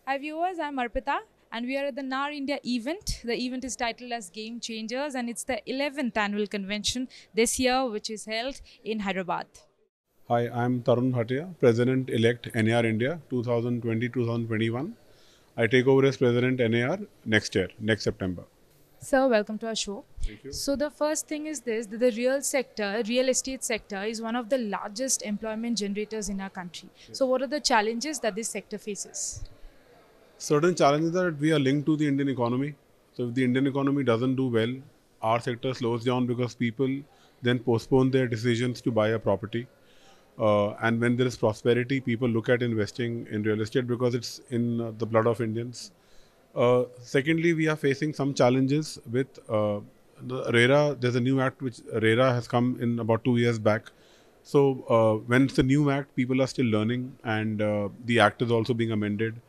Hi viewers, I'm Arpita and we are at the NAR India event. The event is titled as Game Changers and it's the 11th annual convention this year which is held in Hyderabad. Hi, I'm Tarun Bhatia, President-elect NAR India 2020-2021. I take over as President NAR next year, next September. So welcome to our show. Thank you. So the first thing is this, that the real estate sector is one of the largest employment generators in our country. So what are the challenges that this sector faces? Certain challenges are that we are linked to the Indian economy. So if the Indian economy doesn't do well, our sector slows down because people then postpone their decisions to buy a property. And when there is prosperity, people look at investing in real estate because it's in the blood of Indians. Secondly, we are facing some challenges with the RERA. There's a new act which RERA has come in about 2 years back. So when it's a new act, people are still learning, and the act is also being amended.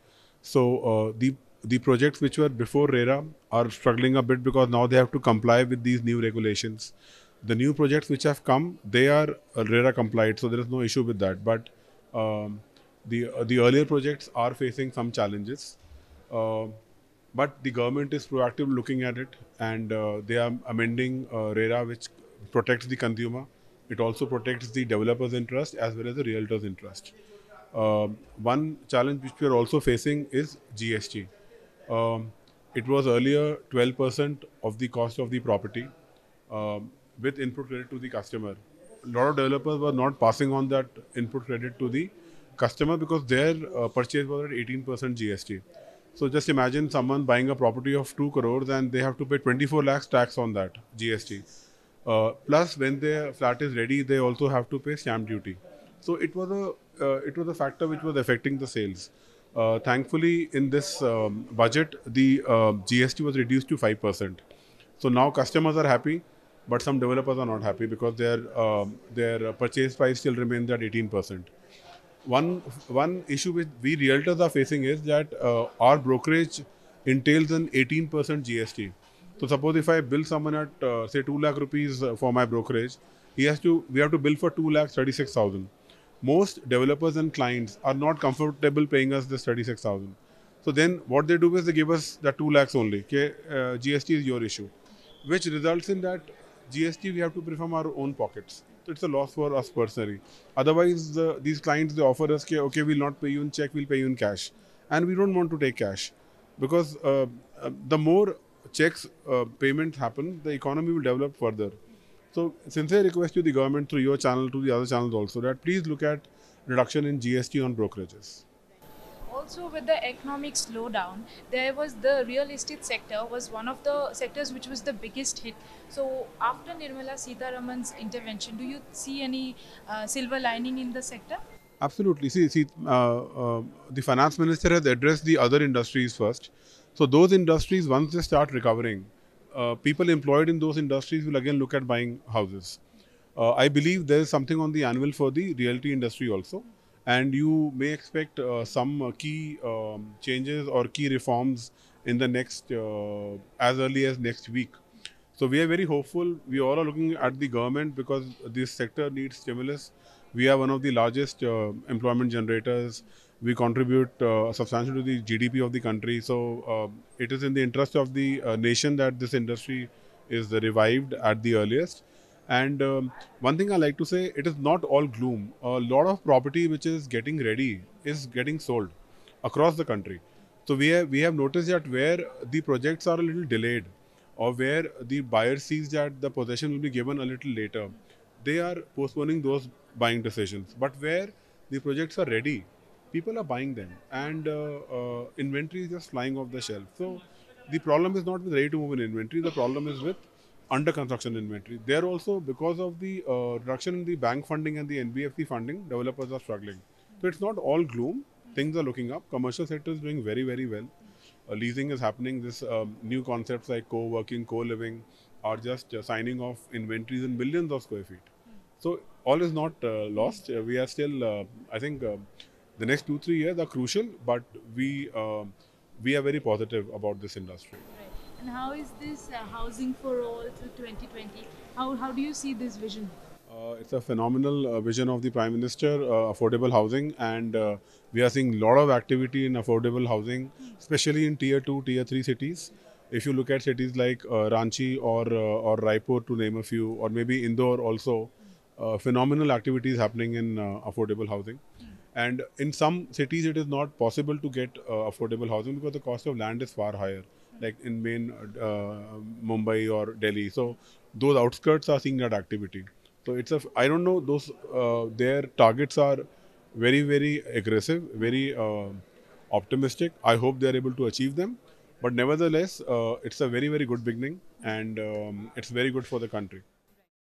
So the projects which were before RERA are struggling a bit because now they have to comply with these new regulations. The new projects which have come, they are RERA compliant, so there is no issue with that. But the earlier projects are facing some challenges. Uh, but the government is proactive looking at it, and they are amending RERA, which protects the consumer. It also protects the developer's interest as well as the realtor's interest. One challenge which we are also facing is GST. Um, it was earlier 12% of the cost of the property with input credit to the customer. A lot of developers were not passing on that input credit to the customer because their purchase was at 18% GST. So just imagine someone buying a property of 2 crores and they have to pay 24 lakhs tax on that GST. Plus, when their flat is ready, they also have to pay stamp duty. So it was a factor which was affecting the sales. Thankfully, in this budget, the GST was reduced to 5%. So now customers are happy, but some developers are not happy because their purchase price still remains at 18%. One issue which we realtors are facing is that our brokerage entails an 18% GST. So suppose if I bill someone at say 2 lakh rupees for my brokerage, we have to bill for 2 lakh 36,000. Most developers and clients are not comfortable paying us this 36,000. So then what they do is they give us that 2 lakhs only. Okay, GST is your issue, which results in that GST we have to pay from our own pockets. So it's a loss for us personally. Otherwise, these clients they offer us, okay, we'll not pay you in check, we'll pay you in cash, and we don't want to take cash because the more checks payments happen, the economy will develop further. So, sincere request to the government through your channel, to the other channels also, that please look at reduction in GST on brokerages. Also, with the economic slowdown, there was the real estate sector was one of the sectors which was the biggest hit. So, after Nirmala Sitharaman's intervention, do you see any silver lining in the sector? Absolutely. The finance minister has addressed the other industries first. So those industries, once they start recovering, people employed in those industries will again look at buying houses. I believe there is something on the annual for the realty industry also, and you may expect some key changes or key reforms in the next as early as next week. So we are very hopeful. We all are looking at the government because this sector needs stimulus. We are one of the largest employment generators. We contribute substantially to the GDP of the country. So it is in the interest of the nation that this industry is revived at the earliest. And one thing I like to say, it is not all gloom. A lot of property which is getting ready is getting sold across the country. So we have noticed that where the projects are a little delayed, or where the buyer sees that the possession will be given a little later, they are postponing those buying decisions. But where the projects are ready, people are buying them, and inventory is just flying off the shelf. So the problem is not with ready to move in inventory, the problem is with under construction inventory. There also, because of the reduction in the bank funding and the NBFC funding, developers are struggling. So it's not all gloom. Things are looking up. Commercial sector is doing very, very well. Leasing is happening. This new concepts like co-working, co-living are just signing off inventories in millions of square feet. So all is not lost. We are still, I think, the next 2-3 years are crucial, but we are very positive about this industry. Right. And how is this housing for all till 2020? How do you see this vision? It's a phenomenal vision of the Prime Minister, affordable housing, and we are seeing a lot of activity in affordable housing, especially in tier 2, tier 3 cities. If you look at cities like Ranchi or Raipur, to name a few, or maybe Indore also, phenomenal activities happening in affordable housing. And in some cities, it is not possible to get affordable housing because the cost of land is far higher, like in main Mumbai or Delhi. So those outskirts are seeing that activity. So it's a, I don't know, those their targets are very, very aggressive, very optimistic. I hope they are able to achieve them. But nevertheless, it's a very, very good beginning, and it's very good for the country.